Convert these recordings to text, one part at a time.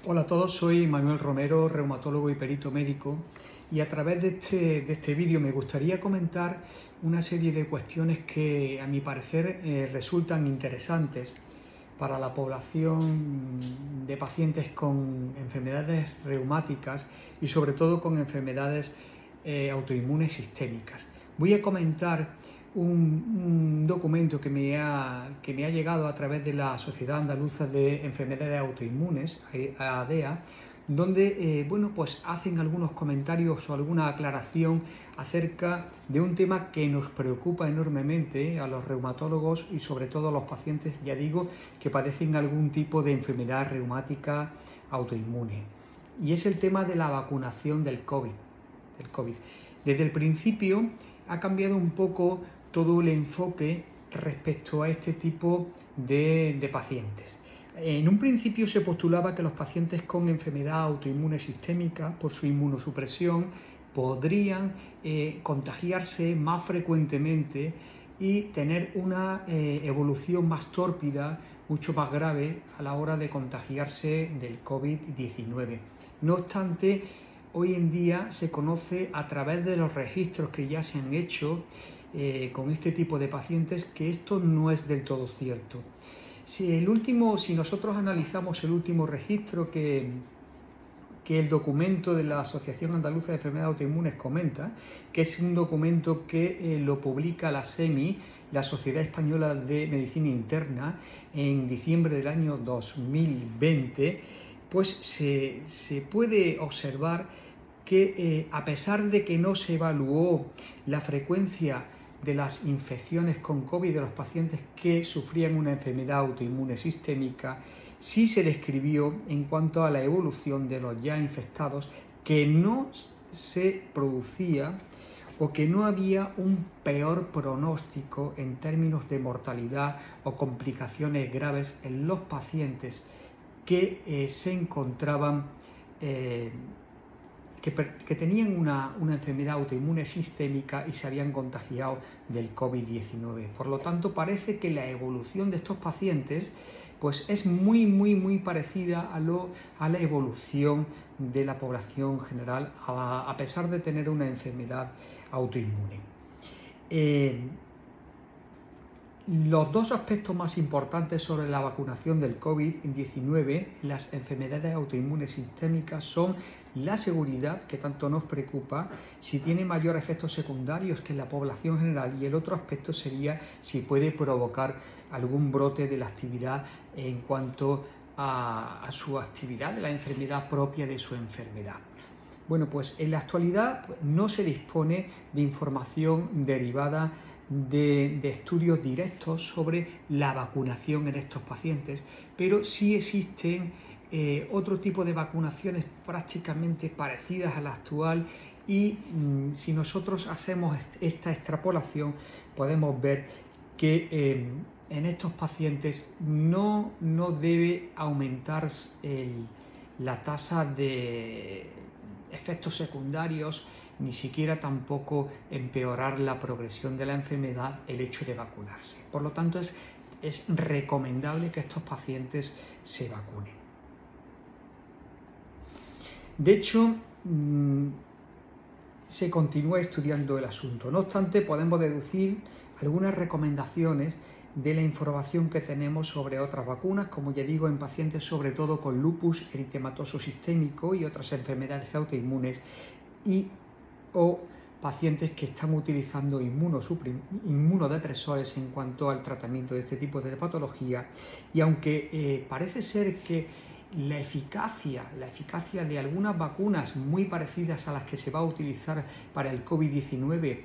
Hola a todos, soy Manuel Romero, reumatólogo y perito médico, y a través de este vídeo me gustaría comentar una serie de cuestiones que a mi parecer resultan interesantes para la población de pacientes con enfermedades reumáticas y sobre todo con enfermedades autoinmunes sistémicas. Voy a comentar un documento que me ha llegado a través de la Sociedad Andaluza de Enfermedades Autoinmunes, ADEA, donde pues hacen algunos comentarios o alguna aclaración acerca de un tema que nos preocupa enormemente a los reumatólogos y sobre todo a los pacientes, ya digo, que padecen algún tipo de enfermedad reumática autoinmune. Y es el tema de la vacunación del COVID. Desde el principio ha cambiado un poco todo el enfoque respecto a este tipo de pacientes. En un principio se postulaba que los pacientes con enfermedad autoinmune sistémica, por su inmunosupresión, podrían contagiarse más frecuentemente y tener una evolución más tórpida, mucho más grave a la hora de contagiarse del COVID-19. No obstante, hoy en día se conoce a través de los registros que ya se han hecho con este tipo de pacientes que esto no es del todo cierto. Si nosotros analizamos el último registro que el documento de la Asociación Andaluza de Enfermedades Autoinmunes comenta, que es un documento que lo publica la SEMI, la Sociedad Española de Medicina Interna, en diciembre del año 2020, pues se puede observar que a pesar de que no se evaluó la frecuencia de las infecciones con COVID de los pacientes que sufrían una enfermedad autoinmune sistémica, sí se describió en cuanto a la evolución de los ya infectados que no se producía o que no había un peor pronóstico en términos de mortalidad o complicaciones graves en los pacientes que se encontraban que tenían una enfermedad autoinmune sistémica y se habían contagiado del COVID-19. Por lo tanto, parece que la evolución de estos pacientes pues es muy parecida a la evolución de la población general, a pesar de tener una enfermedad autoinmune. Los dos aspectos más importantes sobre la vacunación del COVID-19 en las enfermedades autoinmunes sistémicas son la seguridad, que tanto nos preocupa, si tiene mayor efectos secundarios que en la población general, y el otro aspecto sería si puede provocar algún brote de la actividad en cuanto a su actividad, de la enfermedad propia de su enfermedad. Bueno, pues en la actualidad no se dispone de información derivada de estudios directos sobre la vacunación en estos pacientes, pero sí existen otro tipo de vacunaciones prácticamente parecidas a la actual y si nosotros hacemos esta extrapolación podemos ver que en estos pacientes no debe aumentar la tasa de efectos secundarios, ni siquiera tampoco empeorar la progresión de la enfermedad el hecho de vacunarse. Por lo tanto, es recomendable que estos pacientes se vacunen. De hecho, se continúa estudiando el asunto. No obstante, podemos deducir algunas recomendaciones de la información que tenemos sobre otras vacunas, como ya digo, en pacientes sobre todo con lupus eritematoso sistémico y otras enfermedades autoinmunes o pacientes que están utilizando inmunodepresores en cuanto al tratamiento de este tipo de patología. Y aunque parece ser que la eficacia de algunas vacunas muy parecidas a las que se va a utilizar para el COVID-19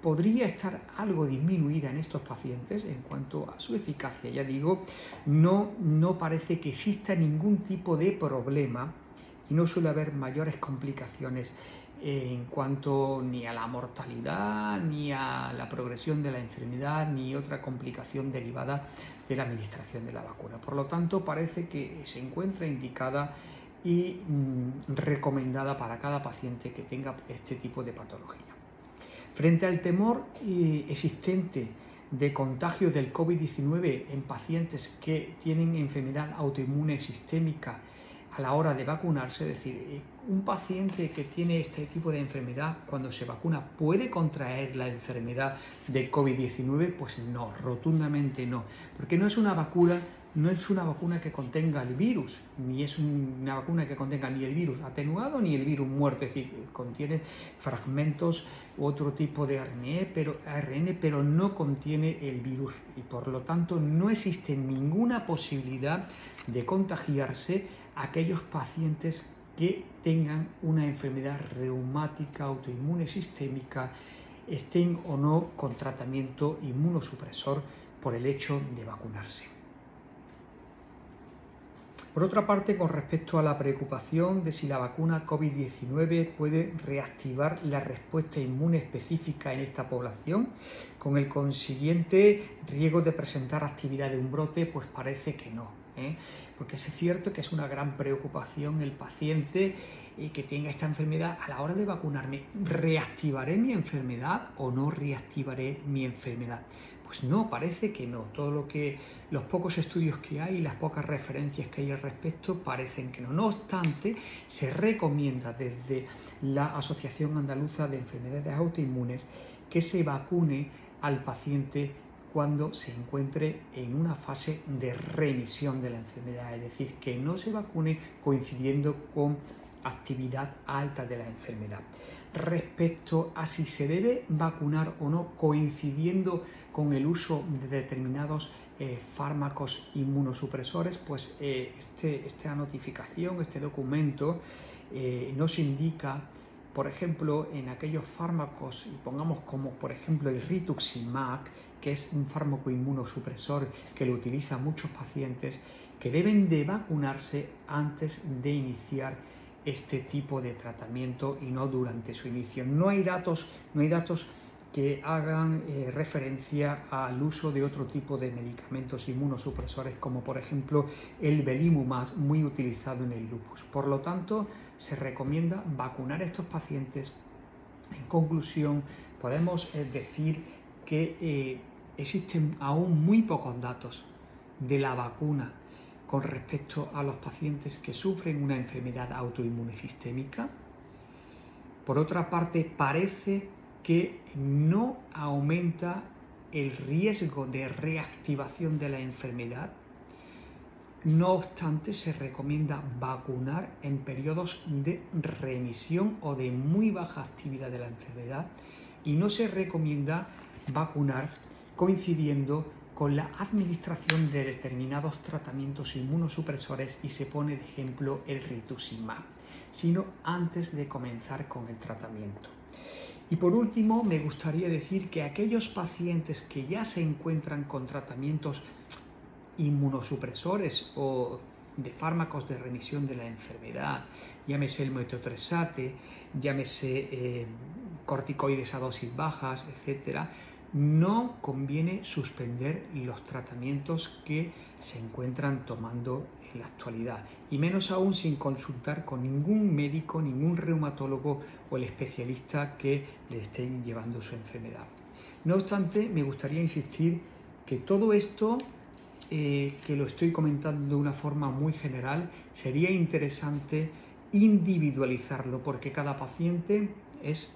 podría estar algo disminuida en estos pacientes en cuanto a su eficacia, ya digo, no parece que exista ningún tipo de problema y no suele haber mayores complicaciones en cuanto ni a la mortalidad, ni a la progresión de la enfermedad, ni otra complicación derivada de la administración de la vacuna. Por lo tanto, parece que se encuentra indicada y recomendada para cada paciente que tenga este tipo de patología. Frente al temor existente de contagio del COVID-19 en pacientes que tienen enfermedad autoinmune sistémica a la hora de vacunarse, es decir, un paciente que tiene este tipo de enfermedad, cuando se vacuna, ¿puede contraer la enfermedad del COVID-19? Pues no, rotundamente no, porque no es una vacuna que contenga el virus, ni es una vacuna que contenga ni el virus atenuado ni el virus muerto, es decir, contiene fragmentos u otro tipo de ARN, pero no contiene el virus y por lo tanto no existe ninguna posibilidad de contagiarse a aquellos pacientes que tengan una enfermedad reumática autoinmune sistémica, estén o no con tratamiento inmunosupresor por el hecho de vacunarse. Por otra parte, con respecto a la preocupación de si la vacuna COVID-19 puede reactivar la respuesta inmune específica en esta población, con el consiguiente riesgo de presentar actividad de un brote, pues parece que no, porque es cierto que es una gran preocupación el paciente que tenga esta enfermedad a la hora de vacunarme. ¿Reactivaré mi enfermedad o no reactivaré mi enfermedad? Pues no, parece que no. Los pocos estudios que hay y las pocas referencias que hay al respecto parecen que no. No obstante, se recomienda desde la Asociación Andaluza de Enfermedades Autoinmunes que se vacune al paciente cuando se encuentre en una fase de remisión de la enfermedad, es decir, que no se vacune coincidiendo con actividad alta de la enfermedad. Respecto a si se debe vacunar o no coincidiendo con el uso de determinados fármacos inmunosupresores, pues esta notificación, este documento nos indica, por ejemplo, en aquellos fármacos, y pongamos como por ejemplo el rituximab, que es un fármaco inmunosupresor que lo utilizan muchos pacientes, que deben de vacunarse antes de iniciar este tipo de tratamiento y no durante su inicio. No hay datos que hagan referencia al uso de otro tipo de medicamentos inmunosupresores, como por ejemplo el belimumab, muy utilizado en el lupus. Por lo tanto, se recomienda vacunar a estos pacientes. En conclusión, podemos decir que existen aún muy pocos datos de la vacuna con respecto a los pacientes que sufren una enfermedad autoinmune sistémica. Por otra parte, parece que no aumenta el riesgo de reactivación de la enfermedad. No obstante, se recomienda vacunar en periodos de remisión o de muy baja actividad de la enfermedad y no se recomienda vacunar coincidiendo con la administración de determinados tratamientos inmunosupresores, y se pone de ejemplo el rituximab, sino antes de comenzar con el tratamiento. Y por último, me gustaría decir que aquellos pacientes que ya se encuentran con tratamientos inmunosupresores o de fármacos de remisión de la enfermedad, llámese el metotrexate, llámese corticoides a dosis bajas, etcétera, no conviene suspender los tratamientos que se encuentran tomando en la actualidad, y menos aún sin consultar con ningún médico, ningún reumatólogo o el especialista que le estén llevando su enfermedad. No obstante, me gustaría insistir que todo esto, que lo estoy comentando de una forma muy general, sería interesante individualizarlo, porque cada paciente es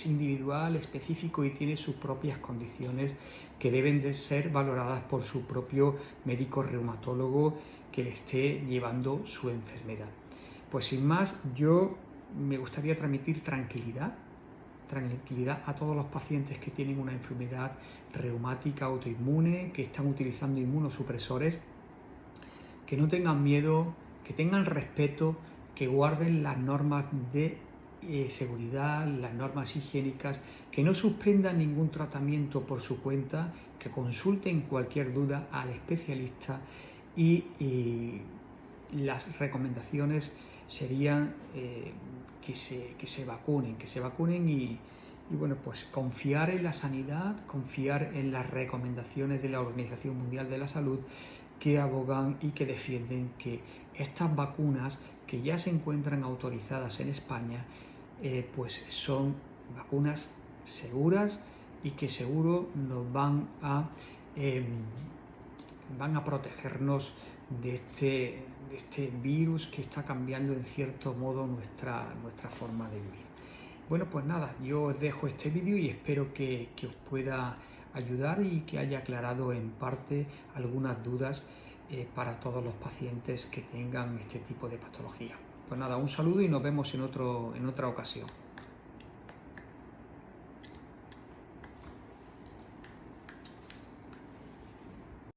individual, específico y tiene sus propias condiciones que deben de ser valoradas por su propio médico reumatólogo que le esté llevando su enfermedad. Pues sin más, yo me gustaría transmitir tranquilidad a todos los pacientes que tienen una enfermedad reumática autoinmune, que están utilizando inmunosupresores, que no tengan miedo, que tengan respeto, que guarden las normas de seguridad, las normas higiénicas, que no suspendan ningún tratamiento por su cuenta, que consulten cualquier duda al especialista y las recomendaciones serían que se vacunen y bueno, pues confiar en la sanidad, confiar en las recomendaciones de la Organización Mundial de la Salud, que abogan y que defienden que estas vacunas que ya se encuentran autorizadas en España pues son vacunas seguras y que seguro nos van a protegernos de este virus que está cambiando en cierto modo nuestra forma de vivir. Bueno, pues nada, yo os dejo este vídeo y espero que os pueda ayudar y que haya aclarado en parte algunas dudas para todos los pacientes que tengan este tipo de patología. Pues nada, un saludo y nos vemos en otra ocasión.